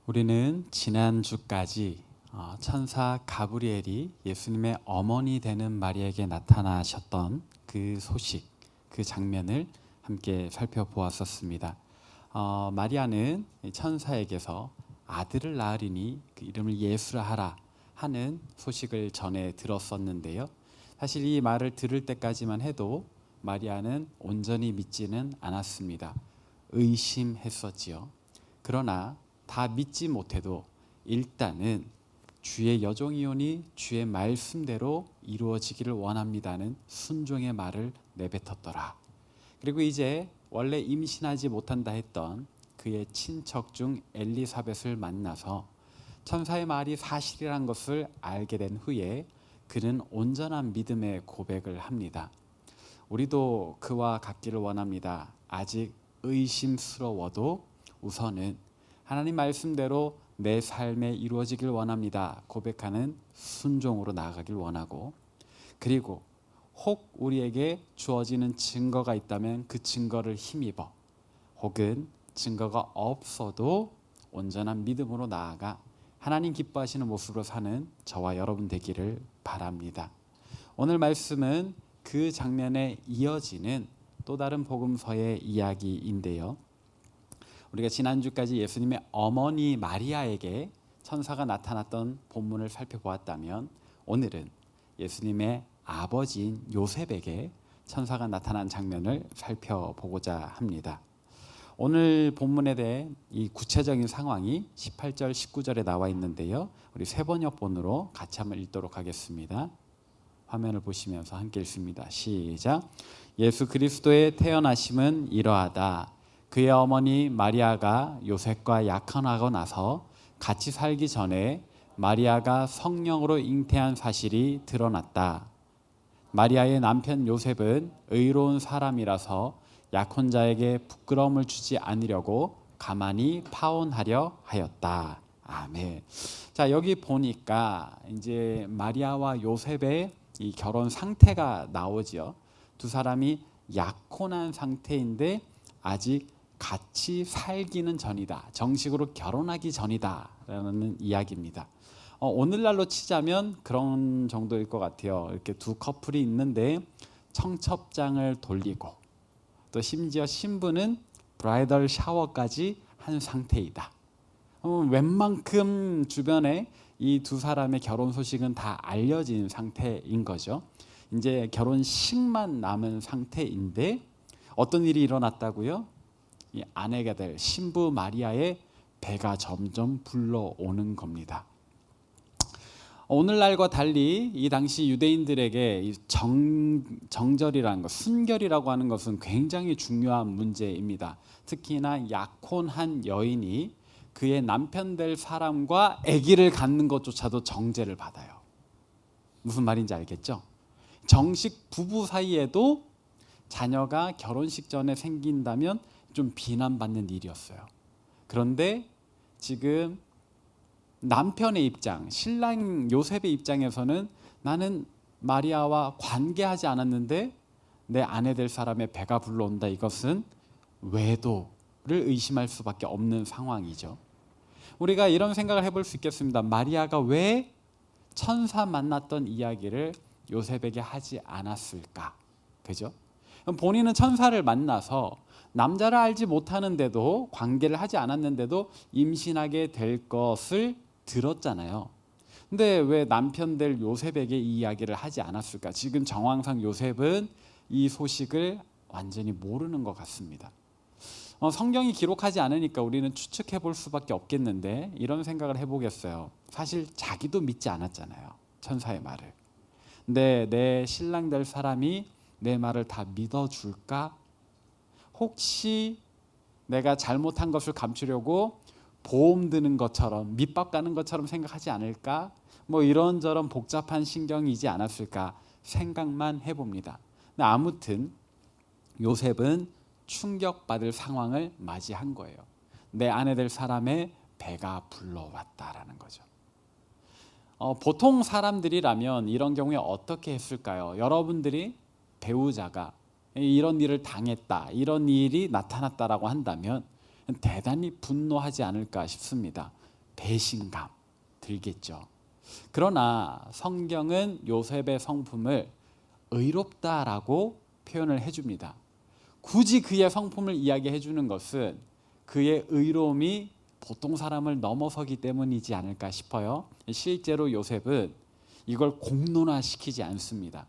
우리는 지난주까지 천사 가브리엘이 예수님의 어머니 되는 마리아에게 나타나셨던 그 소식, 그 장면을 함께 살펴보았었습니다. 마리아는 천사에게서 아들을 낳으리니 그 이름을 예수라 하라 하는 소식을 전해 들었었는데요. 사실 이 말을 들을 때까지만 해도 마리아는 온전히 믿지는 않았습니다. 의심했었지요. 그러나 다 믿지 못해도 일단은 주의 여종이오니 주의 말씀대로 이루어지기를 원합니다는 순종의 말을 내뱉었더라. 그리고 이제 원래 임신하지 못한다 했던 그의 친척 중 엘리사벳을 만나서 천사의 말이 사실이란 것을 알게 된 후에 그는 온전한 믿음의 고백을 합니다. 우리도 그와 같기를 원합니다. 아직 의심스러워도 우선은 하나님 말씀대로 내 삶에 이루어지길 원합니다. 고백하는 순종으로 나아가길 원하고, 그리고 혹 우리에게 주어지는 증거가 있다면 그 증거를 힘입어, 혹은 증거가 없어도 온전한 믿음으로 나아가 하나님 기뻐하시는 모습으로 사는 저와 여러분 되기를 바랍니다. 오늘 말씀은 그 장면에 이어지는 또 다른 복음서의 이야기인데요. 우리가 지난주까지 예수님의 어머니 마리아에게 천사가 나타났던 본문을 살펴보았다면, 오늘은 예수님의 아버지인 요셉에게 천사가 나타난 장면을 살펴보고자 합니다. 오늘 본문에 대해 이 구체적인 상황이 18절, 19절에 나와 있는데요. 우리 세번역본으로 같이 한번 읽도록 하겠습니다. 화면을 보시면서 함께 읽습니다. 시작. 예수 그리스도의 태어나심은 이러하다. 그의 어머니 마리아가 요셉과 약혼하고 나서 같이 살기 전에 마리아가 성령으로 잉태한 사실이 드러났다. 마리아의 남편 요셉은 의로운 사람이라서 약혼자에게 부끄러움을 주지 않으려고 가만히 파혼하려 하였다. 아멘. 자, 여기 보니까 이제 마리아와 요셉의 이 결혼 상태가 나오죠. 두 사람이 약혼한 상태인데 아직 같이 살기는 전이다. 정식으로 결혼하기 전이다라는 이야기입니다. 오늘날로 치자면 그런 정도일 것 같아요. 이렇게 두 커플이 있는데 청첩장을 돌리고 또 심지어 신부는 브라이덜 샤워까지 한 상태이다. 웬만큼 주변에 이 두 사람의 결혼 소식은 다 알려진 상태인 거죠. 이제 결혼식만 남은 상태인데 어떤 일이 일어났다고요? 이 아내가 될 신부 마리아의 배가 점점 불러오는 겁니다. 오늘날과 달리 이 당시 유대인들에게 정절이라는 것, 순결이라고 하는 것은 굉장히 중요한 문제입니다. 특히나 약혼한 여인이 그의 남편 될 사람과 아기를 갖는 것조차도 정죄를 받아요. 무슨 말인지 알겠죠? 정식 부부 사이에도 자녀가 결혼식 전에 생긴다면 좀 비난받는 일이었어요. 그런데 지금 남편의 입장, 신랑 요셉의 입장에서는 나는 마리아와 관계하지 않았는데 내 아내 될 사람의 배가 불러온다. 이것은 외도를 의심할 수밖에 없는 상황이죠. 우리가 이런 생각을 해볼 수 있겠습니다. 마리아가 왜 천사 만났던 이야기를 요셉에게 하지 않았을까? 그죠? 본인은 천사를 만나서 남자를 알지 못하는데도, 관계를 하지 않았는데도 임신하게 될 것을 들었잖아요. 근데 왜 남편 될 요셉에게 이 이야기를 하지 않았을까? 지금 정황상 요셉은 이 소식을 완전히 모르는 것 같습니다. 성경이 기록하지 않으니까 우리는 추측해 볼 수밖에 없겠는데 이런 생각을 해보겠어요. 사실 자기도 믿지 않았잖아요, 천사의 말을. 근데 내 신랑 될 사람이 내 말을 다 믿어줄까? 혹시 내가 잘못한 것을 감추려고 보험 드는 것처럼, 밑밥 가는 것처럼 생각하지 않을까? 뭐 이런저런 복잡한 신경이지 않았을까 생각만 해봅니다. 근데 아무튼 요셉은 충격받을 상황을 맞이한 거예요. 내 아내 될 사람의 배가 불러왔다라는 거죠. 보통 사람들이라면 이런 경우에 어떻게 했을까요? 여러분들이 배우자가 이런 일을 당했다, 이런 일이 나타났다라고 한다면 대단히 분노하지 않을까 싶습니다. 배신감 들겠죠. 그러나 성경은 요셉의 성품을 의롭다라고 표현을 해줍니다. 굳이 그의 성품을 이야기해 주는 것은 그의 의로움이 보통 사람을 넘어서기 때문이지 않을까 싶어요. 실제로 요셉은 이걸 공론화시키지 않습니다.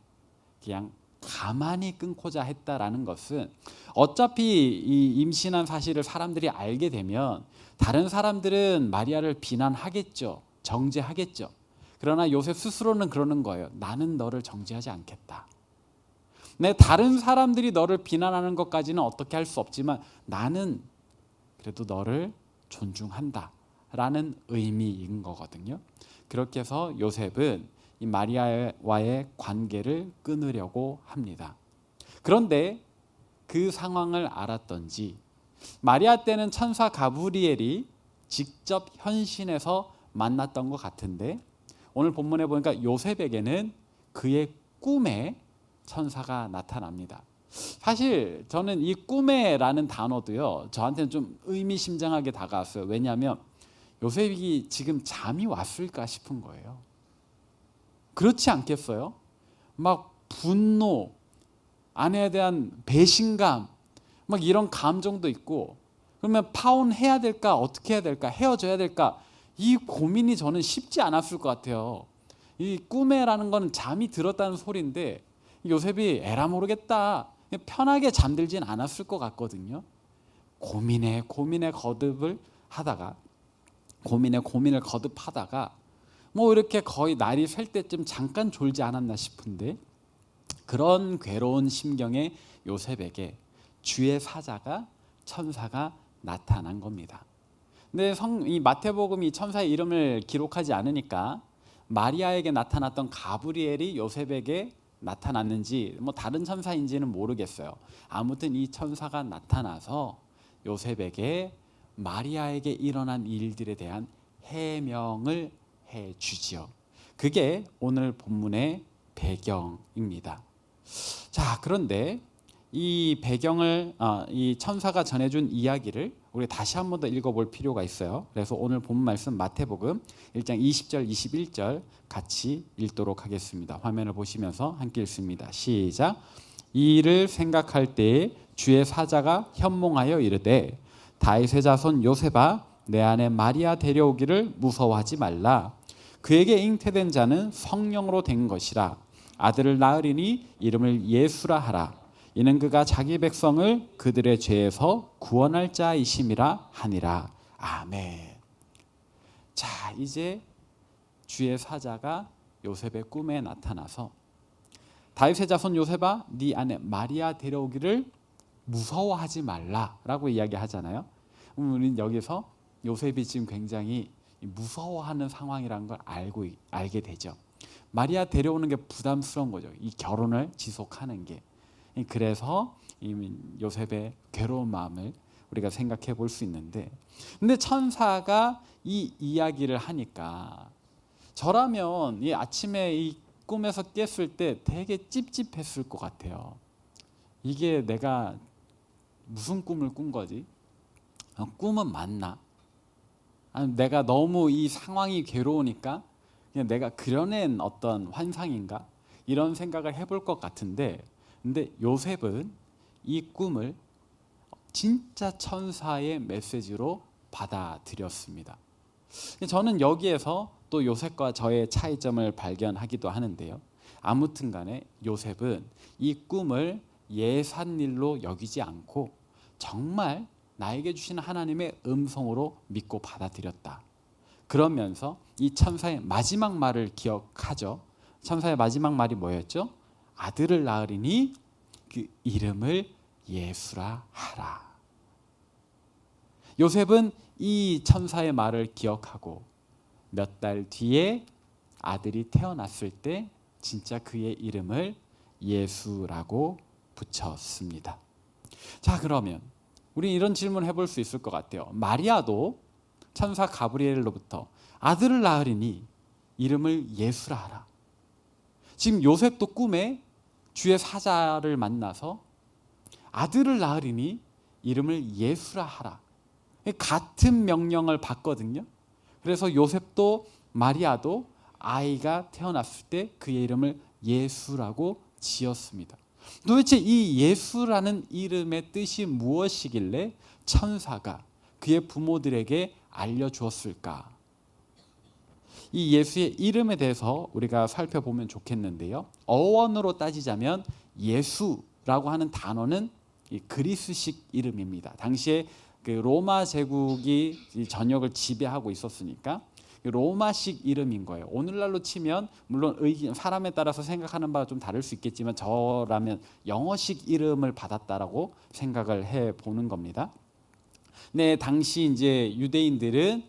그냥 가만히 끊고자 했다라는 것은 어차피 이 임신한 사실을 사람들이 알게 되면 다른 사람들은 마리아를 비난하겠죠. 정죄하겠죠. 그러나 요셉 스스로는 그러는 거예요. 나는 너를 정죄하지 않겠다. 다른 사람들이 너를 비난하는 것까지는 어떻게 할 수 없지만 나는 그래도 너를 존중한다 라는 의미인 거거든요. 그렇게 해서 요셉은 이 마리아와의 관계를 끊으려고 합니다. 그런데 그 상황을 알았던지 마리아 때는 천사 가브리엘이 직접 현신해서 만났던 것 같은데 오늘 본문에 보니까 요셉에게는 그의 꿈에 천사가 나타납니다. 사실 저는 이 꿈에라는 단어도요 저한테는 좀 의미심장하게 다가왔어요. 왜냐하면 요셉이 지금 잠이 왔을까 싶은 거예요. 그렇지 않겠어요? 막 분노, 아내에 대한 배신감, 막 이런 감정도 있고 그러면 파혼해야 될까 어떻게 해야 될까 헤어져야 될까 이 고민이 저는 쉽지 않았을 것 같아요. 이 꿈에라는 건 잠이 들었다는 소리인데 요셉이 에라 모르겠다 편하게 잠들진 않았을 것 같거든요. 고민에 거듭을 하다가 고민을 거듭하다가 뭐 이렇게 거의 날이 샐 때쯤 잠깐 졸지 않았나 싶은데 그런 괴로운 심경의 요셉에게 주의 사자가 천사가 나타난 겁니다. 근데 이 마태복음이 천사의 이름을 기록하지 않으니까 마리아에게 나타났던 가브리엘이 요셉에게 나타났는지 뭐 다른 천사인지는 모르겠어요. 아무튼 이 천사가 나타나서 요셉에게 마리아에게 일어난 일들에 대한 해명을 해주지요. 그게 오늘 본문의 배경입니다. 자, 그런데 이 배경을 이 천사가 전해준 이야기를 우리 다시 한 번 더 읽어볼 필요가 있어요. 그래서 오늘 본 말씀 마태복음 1장 20절 21절 같이 읽도록 하겠습니다. 화면을 보시면서 함께 읽습니다. 시작. 이 일을 생각할 때에 주의 사자가 현몽하여 이르되 다윗의 자손 요셉아 내 아내 마리아 데려오기를 무서워하지 말라. 그에게 잉태된 자는 성령으로 된 것이라. 아들을 낳으리니 이름을 예수라 하라. 이는 그가 자기 백성을 그들의 죄에서 구원할 자이심이라 하니라. 아멘. 자, 이제 주의 사자가 요셉의 꿈에 나타나서 다윗의 자손 요셉아 네 아내 마리아 데려오기를 무서워하지 말라라고 이야기하잖아요. 우리는 여기서 요셉이 지금 굉장히 무서워하는 상황이라는 걸 알게 되죠. 마리아 데려오는 게 부담스러운 거죠. 이 결혼을 지속하는 게. 그래서 요셉의 괴로운 마음을 우리가 생각해 볼 수 있는데 근데 천사가 이 이야기를 하니까 저라면 이 아침에 이 꿈에서 깼을 때 되게 찝찝했을 것 같아요. 이게 내가 무슨 꿈을 꾼 거지? 꿈은 맞나? 아니, 내가 너무 이 상황이 괴로우니까 그냥 내가 그려낸 어떤 환상인가? 이런 생각을 해볼 것 같은데 근데 요셉은 이 꿈을 진짜 천사의 메시지로 받아들였습니다. 저는 여기에서 또 요셉과 저의 차이점을 발견하기도 하는데요. 아무튼 간에 요셉은 이 꿈을 예산일로 여기지 않고 정말 나에게 주신 하나님의 음성으로 믿고 받아들였다. 그러면서 이 천사의 마지막 말을 기억하죠. 천사의 마지막 말이 뭐였죠? 아들을 낳으리니 그 이름을 예수라 하라. 요셉은 이 천사의 말을 기억하고 몇 달 뒤에 아들이 태어났을 때 진짜 그의 이름을 예수라고 붙였습니다. 자, 그러면 우리 이런 질문을 해볼 수 있을 것 같아요. 마리아도 천사 가브리엘로부터 아들을 낳으리니 이름을 예수라 하라. 지금 요셉도 꿈에 주의 사자를 만나서 아들을 낳으리니 이름을 예수라 하라. 같은 명령을 받거든요. 그래서 요셉도 마리아도 아이가 태어났을 때 그의 이름을 예수라고 지었습니다. 도대체 이 예수라는 이름의 뜻이 무엇이길래 천사가 그의 부모들에게 알려주었을까? 이 예수의 이름에 대해서 우리가 살펴보면 좋겠는데요. 어원으로 따지자면 예수라고 하는 단어는 그리스식 이름입니다. 당시에 그 로마 제국이 전역을 지배하고 있었으니까 로마식 이름인 거예요. 오늘날로 치면 물론 사람에 따라서 생각하는 바가 좀 다를 수 있겠지만 저라면 영어식 이름을 받았다라고 생각을 해 보는 겁니다. 네, 당시 이제 유대인들은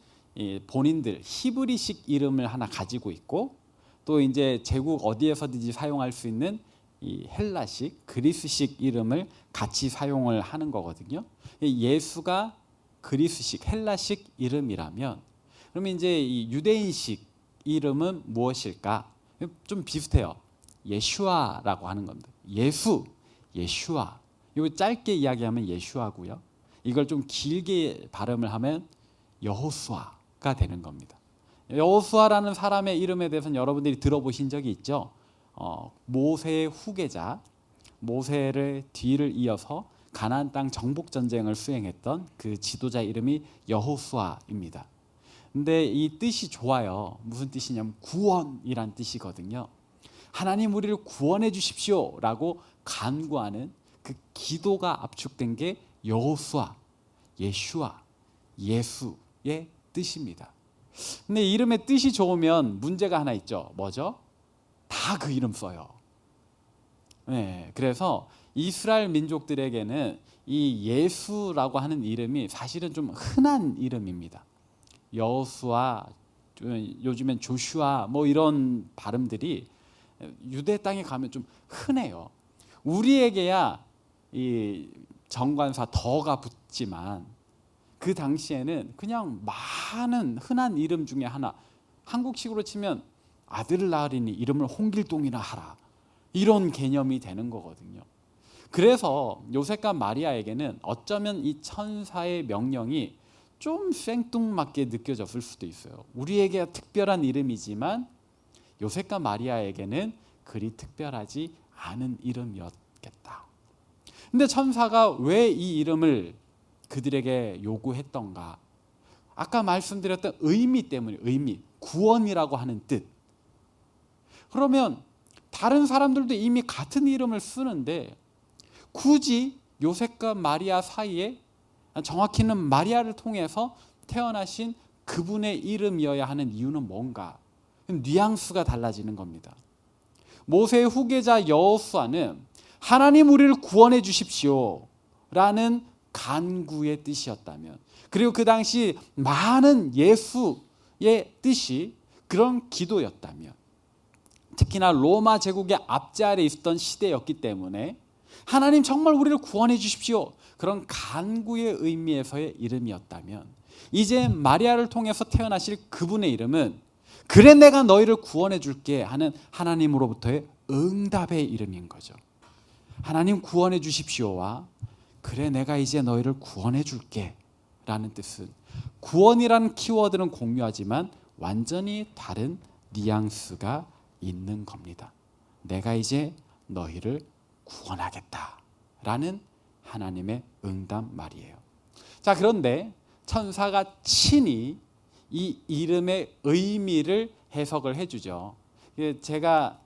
본인들 히브리식 이름을 하나 가지고 있고 또 이제 제국 어디에서든지 사용할 수 있는 이 헬라식 그리스식 이름을 같이 사용을 하는 거거든요. 예수가 그리스식 헬라식 이름이라면 그러면 이제 이 유대인식 이름은 무엇일까? 좀 비슷해요. 예슈아라고 하는 겁니다. 예수, 예슈아. 이거 짧게 이야기하면 예슈아고요. 이걸 좀 길게 발음을 하면 여호수아가 되는 겁니다. 여호수아라는 사람의 이름에 대해서는 여러분들이 들어보신 적이 있죠. 모세의 후계자, 모세를 뒤를 이어서 가나안 땅 정복 전쟁을 수행했던 그 지도자 이름이 여호수아입니다. 근데 이 뜻이 좋아요. 무슨 뜻이냐면 구원이란 뜻이거든요. 하나님 우리를 구원해 주십시오라고 간구하는 그 기도가 압축된 게 여호수아, 예슈아, 예수의 뜻입니다. 근데 이름의 뜻이 좋으면 문제가 하나 있죠. 뭐죠? 다 그 이름 써요. 네, 그래서 이스라엘 민족들에게는 이 예수라고 하는 이름이 사실은 좀 흔한 이름입니다. 여호수아, 요즘엔 조슈아 뭐 이런 발음들이 유대 땅에 가면 좀 흔해요. 우리에게야 이 정관사 더가 붙지만 그 당시에는 그냥 많은 흔한 이름 중에 하나, 한국식으로 치면 아들을 낳으리니 이름을 홍길동이나 하라, 이런 개념이 되는 거거든요. 그래서 요셉과 마리아에게는 어쩌면 이 천사의 명령이 좀 생뚱맞게 느껴졌을 수도 있어요. 우리에게 특별한 이름이지만 요셉과 마리아에게는 그리 특별하지 않은 이름이었겠다. 근데 천사가 왜 이 이름을 그들에게 요구했던가? 아까 말씀드렸던 의미 때문에, 의미, 구원이라고 하는 뜻. 그러면 다른 사람들도 이미 같은 이름을 쓰는데 굳이 요셉과 마리아 사이에, 정확히는 마리아를 통해서 태어나신 그분의 이름이어야 하는 이유는 뭔가? 뉘앙스가 달라지는 겁니다. 모세의 후계자 여호수아는 하나님 우리를 구원해 주십시오 라는 간구의 뜻이었다면, 그리고 그 당시 많은 예수의 뜻이 그런 기도였다면, 특히나 로마 제국의 압제 아래 있었던 시대였기 때문에 하나님 정말 우리를 구원해 주십시오, 그런 간구의 의미에서의 이름이었다면, 이제 마리아를 통해서 태어나실 그분의 이름은 그래 내가 너희를 구원해 줄게 하는 하나님으로부터의 응답의 이름인 거죠. 하나님 구원해 주십시오와 그래 내가 이제 너희를 구원해 줄게 라는 뜻은, 구원이라는 키워드는 공유하지만 완전히 다른 뉘앙스가 있는 겁니다. 내가 이제 너희를 구원하겠다 라는 하나님의 응답 말이에요. 자, 그런데 천사가 친히 이 이름의 의미를 해석을 해주죠. 제가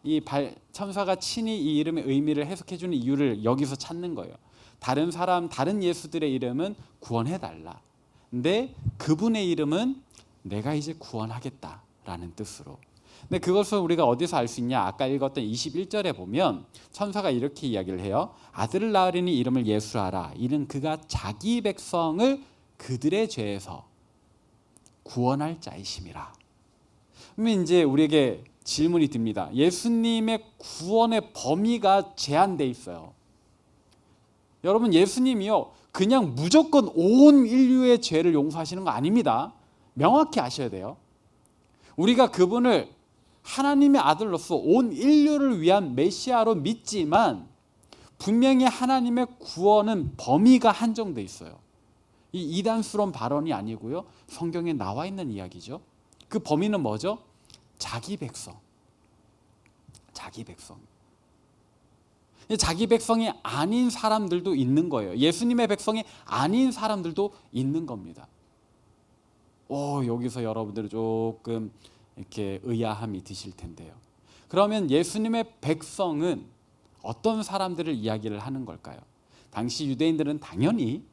천사가 친히 이 이름의 의미를 해석해주는 이유를 여기서 찾는 거예요. 다른 사람, 다른 예수들의 이름은 구원해달라. 근데 그분의 이름은 내가 이제 구원하겠다라는 뜻으로. 근데 그것을 우리가 어디서 알 수 있냐? 아까 읽었던 21절에 보면 천사가 이렇게 이야기를 해요. 아들을 낳으리니 이름을 예수하라. 이는 그가 자기 백성을 그들의 죄에서 구원할 자이심이라. 그러면 이제 우리에게 질문이 듭니다. 예수님의 구원의 범위가 제한돼 있어요. 여러분, 예수님이요 그냥 무조건 온 인류의 죄를 용서하시는 거 아닙니다. 명확히 아셔야 돼요. 우리가 그분을 하나님의 아들로서 온 인류를 위한 메시아로 믿지만 분명히 하나님의 구원은 범위가 한정돼 있어요. 이 이단스러운 발언이 아니고요, 성경에 나와 있는 이야기죠. 그 범위는 뭐죠? 자기 백성. 자기 백성. 자기 백성이 아닌 사람들도 있는 거예요. 예수님의 백성이 아닌 사람들도 있는 겁니다. 여기서 여러분들은 조금 이렇게 의아함이 드실 텐데요. 그러면 예수님의 백성은 어떤 사람들을 이야기를 하는 걸까요? 당시 유대인들은 당연히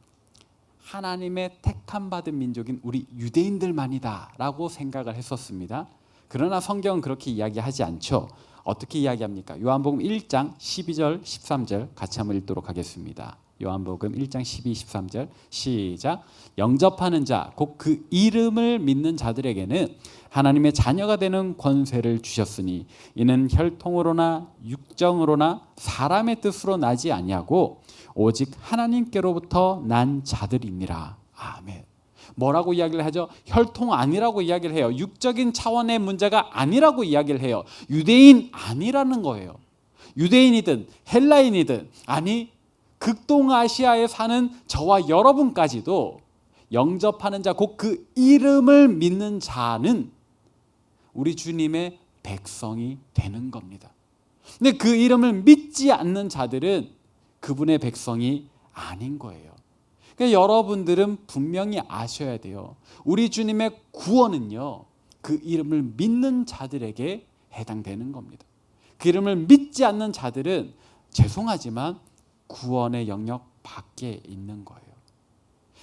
하나님의 택함 받은 민족인 우리 유대인들만이다라고 생각을 했었습니다. 그러나 성경은 그렇게 이야기하지 않죠. 어떻게 이야기합니까? 요한복음 1장 12절 13절 같이 한번 읽도록 하겠습니다. 요한복음 1장 12, 13절 시작. 영접하는 자, 곧 그 이름을 믿는 자들에게는 하나님의 자녀가 되는 권세를 주셨으니 이는 혈통으로나 육정으로나 사람의 뜻으로 나지 아니하고 오직 하나님께로부터 난 자들이니라. 아멘. 뭐라고 이야기를 하죠? 혈통 아니라고 이야기를 해요. 육적인 차원의 문제가 아니라고 이야기를 해요. 유대인 아니라는 거예요. 유대인이든 헬라인이든, 아니 극동아시아에 사는 저와 여러분까지도 영접하는 자, 곧 그 이름을 믿는 자는 우리 주님의 백성이 되는 겁니다. 근데 그 이름을 믿지 않는 자들은 그분의 백성이 아닌 거예요. 그러니까 여러분들은 분명히 아셔야 돼요. 우리 주님의 구원은요, 그 이름을 믿는 자들에게 해당되는 겁니다. 그 이름을 믿지 않는 자들은 죄송하지만 구원의 영역 밖에 있는 거예요.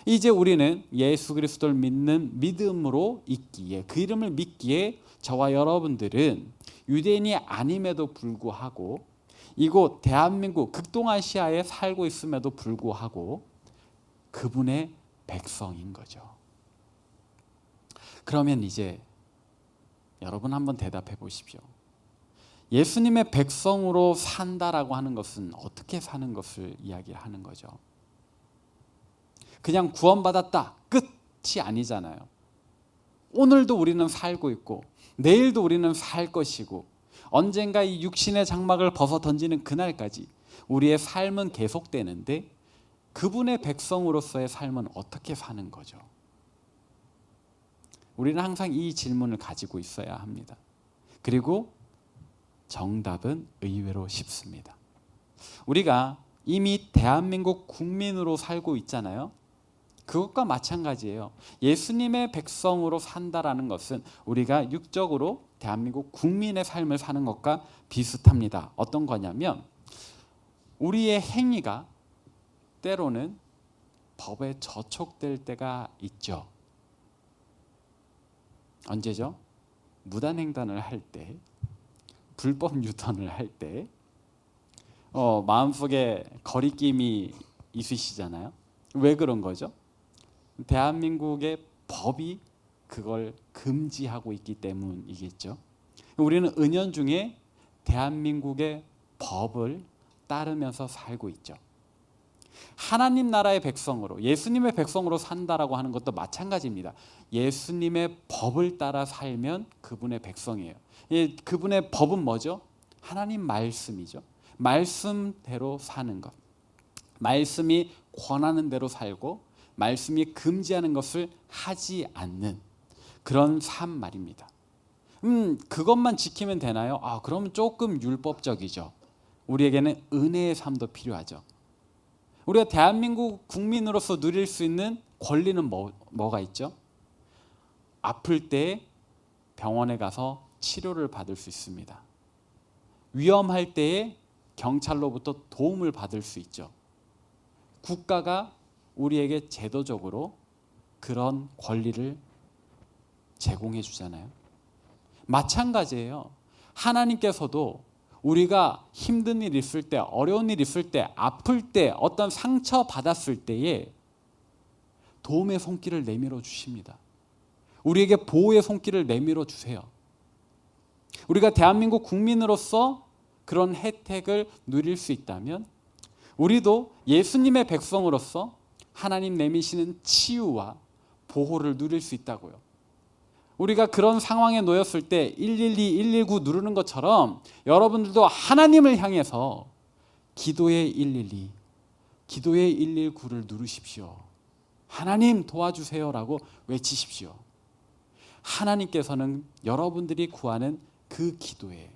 이제 우리는 예수 그리스도를 믿는 믿음으로 있기에, 그 이름을 믿기에 저와 여러분들은 유대인이 아님에도 불구하고 이곳 대한민국 극동아시아에 살고 있음에도 불구하고 그분의 백성인 거죠. 그러면 이제 여러분 한번 대답해 보십시오. 예수님의 백성으로 산다라고 하는 것은 어떻게 사는 것을 이야기하는 거죠? 그냥 구원받았다, 끝이 아니잖아요. 오늘도 우리는 살고 있고 내일도 우리는 살 것이고 언젠가 이 육신의 장막을 벗어 던지는 그날까지 우리의 삶은 계속되는데 그분의 백성으로서의 삶은 어떻게 사는 거죠? 우리는 항상 이 질문을 가지고 있어야 합니다. 그리고 정답은 의외로 쉽습니다. 우리가 이미 대한민국 국민으로 살고 있잖아요. 그것과 마찬가지예요. 예수님의 백성으로 산다라는 것은 우리가 육적으로 대한민국 국민의 삶을 사는 것과 비슷합니다. 어떤 거냐면 우리의 행위가 때로는 법에 저촉될 때가 있죠. 언제죠? 무단횡단을 할 때, 불법 유턴을 할 때, 마음속에 거리낌이 있으시잖아요. 왜 그런 거죠? 대한민국의 법이 그걸 금지하고 있기 때문이겠죠. 우리는 은연중에 대한민국의 법을 따르면서 살고 있죠. 하나님 나라의 백성으로, 예수님의 백성으로 산다라고 하는 것도 마찬가지입니다. 예수님의 법을 따라 살면 그분의 백성이에요. 그분의 법은 뭐죠? 하나님 말씀이죠. 말씀대로 사는 것. 말씀이 권하는 대로 살고 말씀이 금지하는 것을 하지 않는 그런 삶 말입니다. 그것만 지키면 되나요? 그러면 조금 율법적이죠. 우리에게는 은혜의 삶도 필요하죠. 우리가 대한민국 국민으로서 누릴 수 있는 권리는 뭐가 있죠? 아플 때 병원에 가서 치료를 받을 수 있습니다. 위험할 때에 경찰로부터 도움을 받을 수 있죠. 국가가 우리에게 제도적으로 그런 권리를 제공해 주잖아요. 마찬가지예요. 하나님께서도 우리가 힘든 일 있을 때, 어려운 일 있을 때, 아플 때, 어떤 상처 받았을 때에 도움의 손길을 내밀어 주십니다. 우리에게 보호의 손길을 내밀어 주세요. 우리가 대한민국 국민으로서 그런 혜택을 누릴 수 있다면 우리도 예수님의 백성으로서 하나님 내미시는 치유와 보호를 누릴 수 있다고요. 우리가 그런 상황에 놓였을 때 112, 119 누르는 것처럼 여러분들도 하나님을 향해서 기도의 112, 기도의 119를 누르십시오. 하나님 도와주세요라고 외치십시오. 하나님께서는 여러분들이 구하는 그 기도에,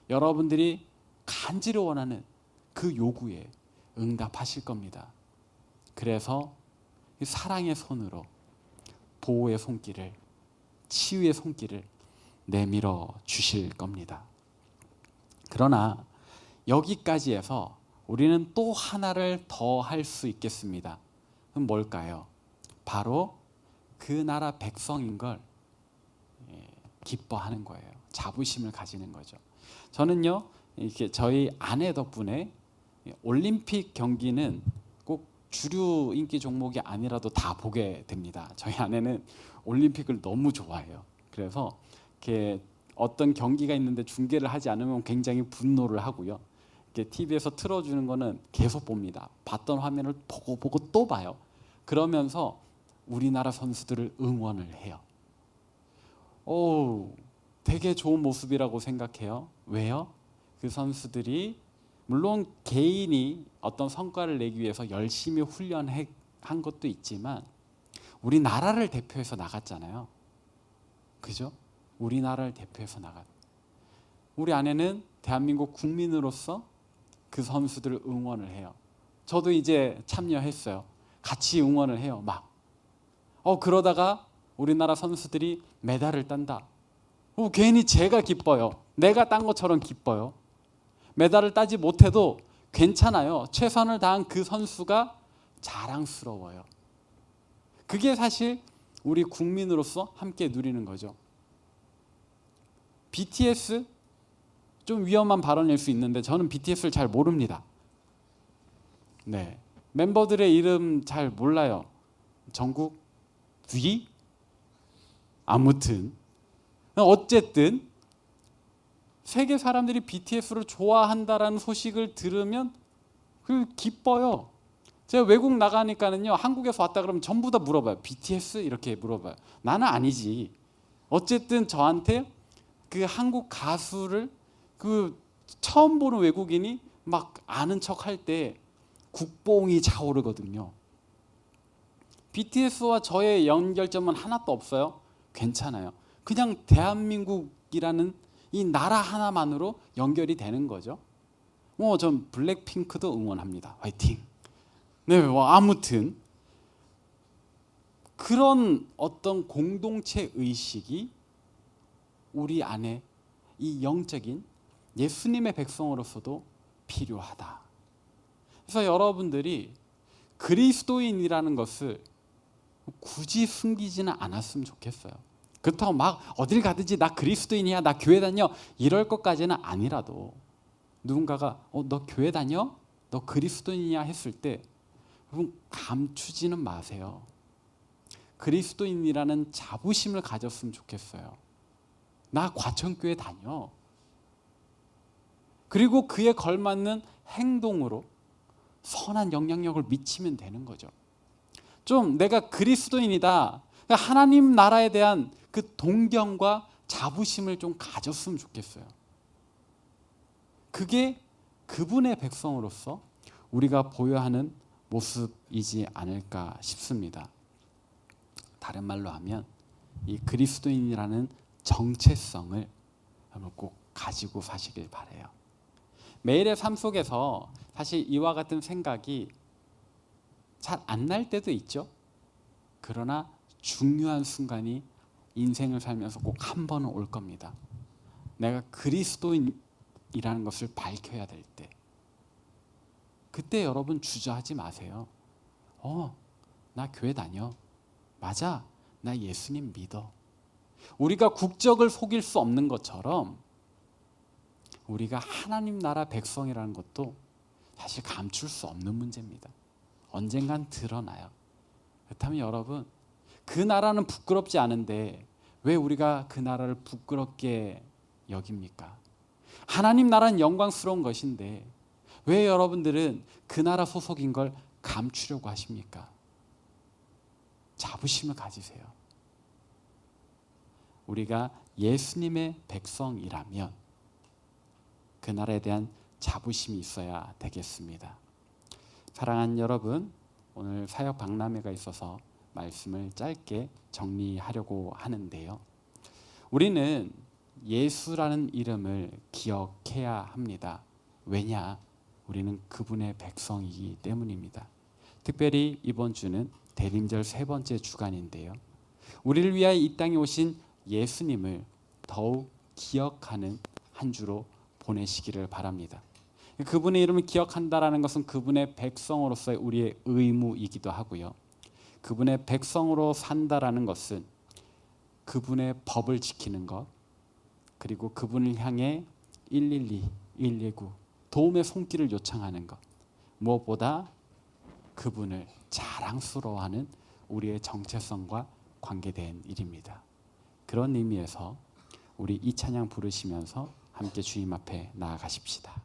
여러분들이 간절히 원하는 그 요구에 응답하실 겁니다. 그래서 사랑의 손으로 보호의 손길을, 치유의 손길을 내밀어 주실 겁니다. 그러나 여기까지 해서 우리는 또 하나를 더 할 수 있겠습니다. 그럼 뭘까요? 바로 그 나라 백성인 걸 기뻐하는 거예요. 자부심을 가지는 거죠. 저는요, 이렇게 저희 아내 덕분에 올림픽 경기는 꼭 주류 인기 종목이 아니라도 다 보게 됩니다. 저희 아내는 올림픽을 너무 좋아해요. 그래서 이렇게 어떤 경기가 있는데 중계를 하지 않으면 굉장히 분노를 하고요. 이렇게 TV에서 틀어주는 거는 계속 봅니다. 봤던 화면을 보고 또 봐요. 그러면서 우리나라 선수들을 응원을 해요. 오, 되게 좋은 모습이라고 생각해요. 왜요? 그 선수들이 물론 개인이 어떤 성과를 내기 위해서 열심히 훈련한 것도 있지만 우리나라를 대표해서 나갔잖아요. 그죠? 우리나라를 대표해서 우리 아내는 대한민국 국민으로서 그 선수들을 응원을 해요. 저도 이제 참여했어요. 같이 응원을 해요. 막. 그러다가 우리나라 선수들이 메달을 딴다. 괜히 제가 기뻐요. 내가 딴 것처럼 기뻐요. 메달을 따지 못해도 괜찮아요. 최선을 다한 그 선수가 자랑스러워요. 그게 사실 우리 국민으로서 함께 누리는 거죠. BTS 좀 위험한 발언일 수 있는데 저는 BTS를 잘 모릅니다. 네, 멤버들의 이름 잘 몰라요. 정국? 위? 아무튼 어쨌든 세계 사람들이 BTS를 좋아한다라는 소식을 들으면 기뻐요. 제가 외국 나가니까는요, 한국에서 왔다 그러면 전부 다 물어봐요. BTS? 이렇게 물어봐요. 나는 아니지. 어쨌든 저한테 그 한국 가수를 처음 보는 외국인이 막 아는 척 할 때 국뽕이 차오르거든요. BTS와 저의 연결점은 하나도 없어요. 괜찮아요. 그냥 대한민국이라는 이 나라 하나만으로 연결이 되는 거죠. 전 블랙핑크도 응원합니다. 화이팅. 네, 아무튼 그런 어떤 공동체 의식이 우리 안에 이 영적인 예수님의 백성으로서도 필요하다. 그래서 여러분들이 그리스도인이라는 것을 굳이 숨기지는 않았으면 좋겠어요. 그렇다고 막 어딜 가든지 나 그리스도인이야, 나 교회 다녀 이럴 것까지는 아니라도 누군가가 너 교회 다녀? 너 그리스도인이야 했을 때 여러분 감추지는 마세요. 그리스도인이라는 자부심을 가졌으면 좋겠어요. 나 과천교회 다녀. 그리고 그에 걸맞는 행동으로 선한 영향력을 미치면 되는 거죠. 좀 내가 그리스도인이다, 하나님 나라에 대한 그 동경과 자부심을 좀 가졌으면 좋겠어요. 그게 그분의 백성으로서 우리가 보여야 하는 모습이지 않을까 싶습니다. 다른 말로 하면 이 그리스도인이라는 정체성을 꼭 가지고 사시길 바라요. 매일의 삶 속에서 사실 이와 같은 생각이 잘 안 날 때도 있죠. 그러나 중요한 순간이 인생을 살면서 꼭 한 번은 올 겁니다. 내가 그리스도인이라는 것을 밝혀야 될 때, 그때 여러분 주저하지 마세요. 나 교회 다녀. 맞아, 나 예수님 믿어. 우리가 국적을 속일 수 없는 것처럼 우리가 하나님 나라 백성이라는 것도 사실 감출 수 없는 문제입니다. 언젠간 드러나요. 그렇다면 여러분, 그 나라는 부끄럽지 않은데 왜 우리가 그 나라를 부끄럽게 여깁니까? 하나님 나라는 영광스러운 것인데 왜 여러분들은 그 나라 소속인 걸 감추려고 하십니까? 자부심을 가지세요. 우리가 예수님의 백성이라면 그 나라에 대한 자부심이 있어야 되겠습니다. 사랑하는 여러분, 오늘 사역 박람회가 있어서 말씀을 짧게 정리하려고 하는데요. 우리는 예수라는 이름을 기억해야 합니다. 왜냐? 우리는 그분의 백성이기 때문입니다. 특별히 이번 주는 대림절 세 번째 주간인데요. 우리를 위하여 이 땅에 오신 예수님을 더욱 기억하는 한 주로 보내시기를 바랍니다. 그분의 이름을 기억한다라는 것은 그분의 백성으로서의 우리의 의무이기도 하고요. 그분의 백성으로 산다라는 것은 그분의 법을 지키는 것, 그리고 그분을 향해 112, 119 도움의 손길을 요청하는 것, 무엇보다 그분을 자랑스러워하는 우리의 정체성과 관계된 일입니다. 그런 의미에서 우리 이 찬양 부르시면서 함께 주님 앞에 나아가십시다.